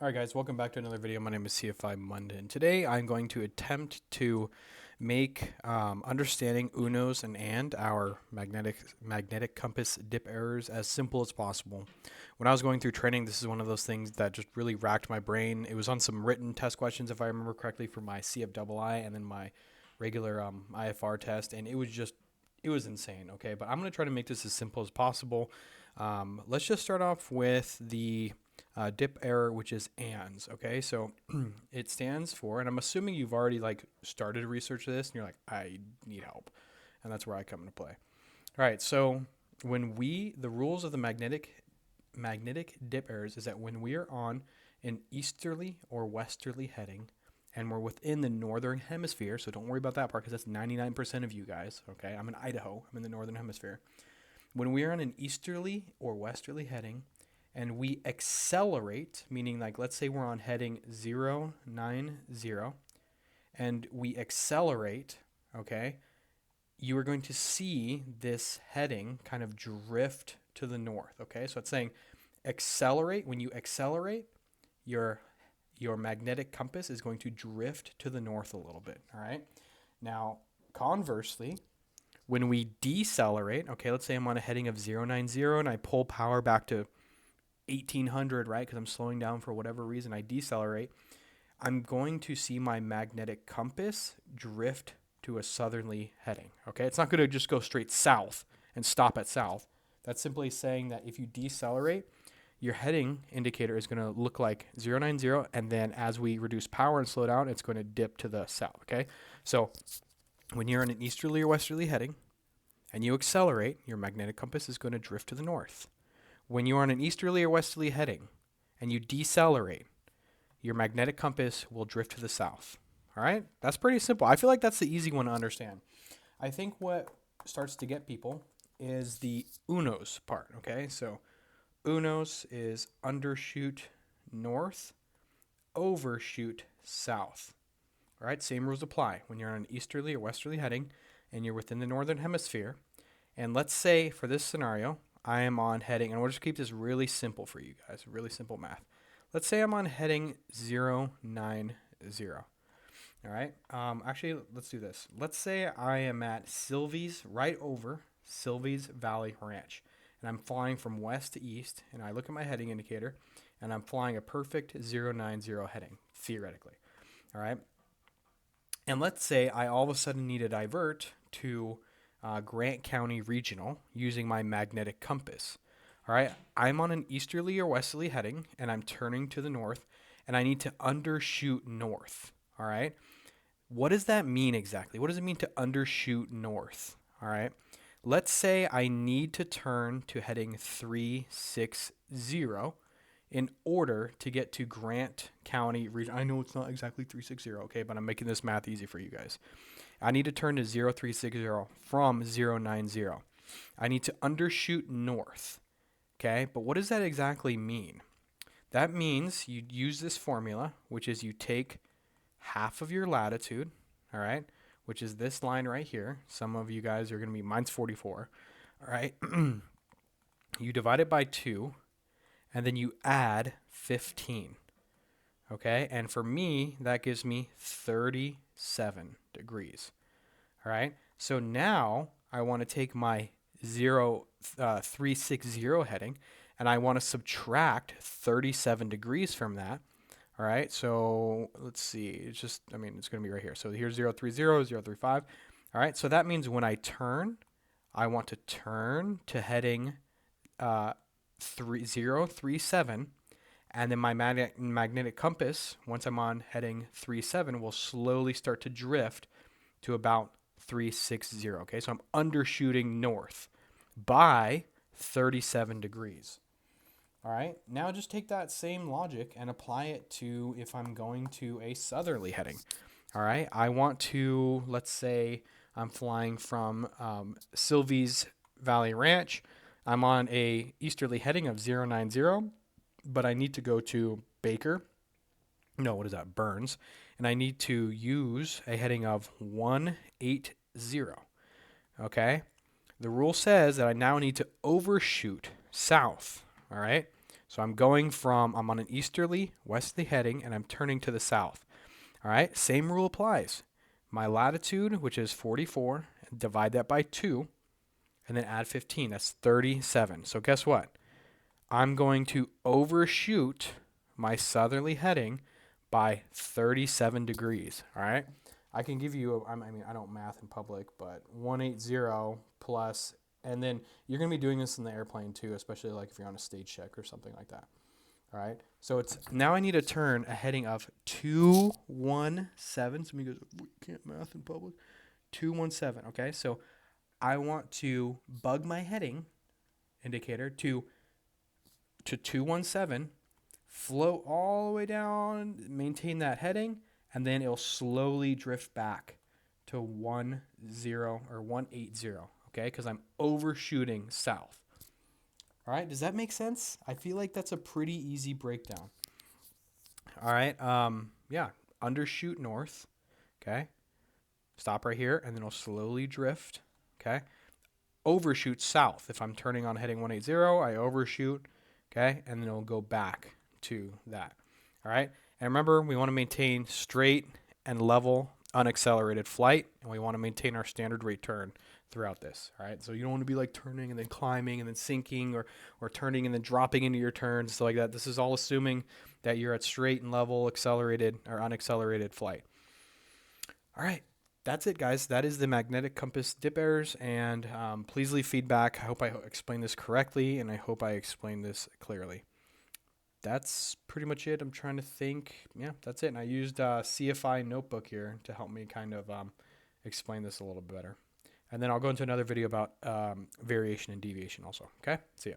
Alright guys, welcome back to another video. My name is CFI Monday, and today I'm going to attempt to make understanding UNOS and our magnetic compass dip errors as simple as possible. When I was going through training, this is one of those things that just really racked my brain. It was on some written test questions, if I remember correctly, for my CFII and then my regular IFR test, and it was insane, okay? But I'm going to try to make this as simple as possible. Let's just start off with the dip error, which is ANDS. Okay, so it stands for, and I'm assuming you've already started to research this, and you're like, I need help, and that's where I come into play. All right, so the rules of the magnetic dip errors is that when we are on an easterly or westerly heading, and we're within the northern hemisphere, so don't worry about that part because that's 99% of you guys. Okay, I'm in Idaho. I'm in the northern hemisphere. When we are on an easterly or westerly heading, and we accelerate, meaning let's say we're on heading 090 and we accelerate, okay, you are going to see this heading kind of drift to the north, okay? So it's saying accelerate. When you accelerate, your magnetic compass is going to drift to the north a little bit, all right? Now, conversely, when we decelerate, okay, let's say I'm on a heading of 090 and I pull power back to 1800, right? Because I'm slowing down for whatever reason, I decelerate. I'm going to see my magnetic compass drift to a southerly heading, okay? It's not going to just go straight south and stop at south. That's simply saying that if you decelerate, your heading indicator is going to look like 090, and then as we reduce power and slow down, it's going to dip to the south, okay? So when you're in an easterly or westerly heading and you accelerate, your magnetic compass is going to drift to the north. When you are on an easterly or westerly heading and you decelerate, your magnetic compass will drift to the south. All right? That's pretty simple. I feel like that's the easy one to understand. I think what starts to get people is the UNOS part, okay? So UNOS is undershoot north, overshoot south. All right? Same rules apply when you're on an easterly or westerly heading and you're within the northern hemisphere. And let's say for this scenario, I am on heading, and we'll just keep this really simple for you guys, really simple math. Let's say I'm on heading 090. All right. Actually, let's do this. Let's say I am at Sylvie's, right over Sylvie's Valley Ranch, and I'm flying from west to east, and I look at my heading indicator, and I'm flying a perfect 090 heading, theoretically. All right. And let's say I all of a sudden need to divert to Grant County Regional using my magnetic compass. All right, I'm on an easterly or westerly heading, and I'm turning to the north, and I need to undershoot north. All right, what does that mean exactly? What does it mean to undershoot north? All right, let's say I need to turn to heading 360 in order to get to Grant County Region. I know it's not exactly 360, okay, but I'm making this math easy for you guys. I need to turn to 0360 from 090. I need to undershoot north, okay? But what does that exactly mean? That means you use this formula, which is you take half of your latitude, all right, which is this line right here. Some of you guys are going to be, mine's 44, all right? You divide it by 2, and then you add 15, okay? And for me, that gives me 37 degrees. All right. So now I want to take my 360 heading, and I want to subtract 37 degrees from that. All right. So let's see. It's just, it's going to be right here. So here's 030, 035. All right. So that means when I turn, I want to turn to heading 037. And then my magnetic compass, once I'm on heading 37, will slowly start to drift to about 360. Okay, so I'm undershooting north by 37 degrees. All right, now just take that same logic and apply it to if I'm going to a southerly heading. All right, I want to, let's say I'm flying from Sylvie's Valley Ranch. I'm on a easterly heading of 090, but I need to go to Burns, and I need to use a heading of 180. Okay? The rule says that I now need to overshoot south. All right? So I'm on an easterly, westerly heading, and I'm turning to the south. All right, same rule applies. My latitude, which is 44, divide that by 2, and then add 15. That's 37. So guess what? I'm going to overshoot my southerly heading by 37 degrees. All right. I can give you, I mean, I don't math in public, but 180 plus, and then you're going to be doing this in the airplane too, especially like if you're on a stage check or something like that. All right. So it's now I need to turn a heading of 217. Somebody goes, we can't math in public. 217. Okay. So I want to bug my heading indicator to 217, float all the way down, maintain that heading, and then it'll slowly drift back to 10 or 180, okay? Because I'm overshooting south. All right, does that make sense? I feel like that's a pretty easy breakdown. All right, yeah, undershoot north, okay? Stop right here, and then it'll slowly drift, okay? Overshoot south. If I'm turning on heading 180, I overshoot, okay? And then it'll go back to that. All right. And remember, we want to maintain straight and level unaccelerated flight, and we want to maintain our standard rate turn throughout this. All right. So you don't want to be like turning and then climbing and then sinking, or turning and then dropping into your turns, stuff like that. This is all assuming that you're at straight and level accelerated or unaccelerated flight. All right. That's it, guys. That is the magnetic compass dip errors, and please leave feedback. I hope I explained this correctly, and I hope I explained this clearly. That's pretty much it. I'm trying to think. Yeah, that's it. And I used CFI notebook here to help me kind of explain this a little bit better. And then I'll go into another video about variation and deviation also. Okay? See ya.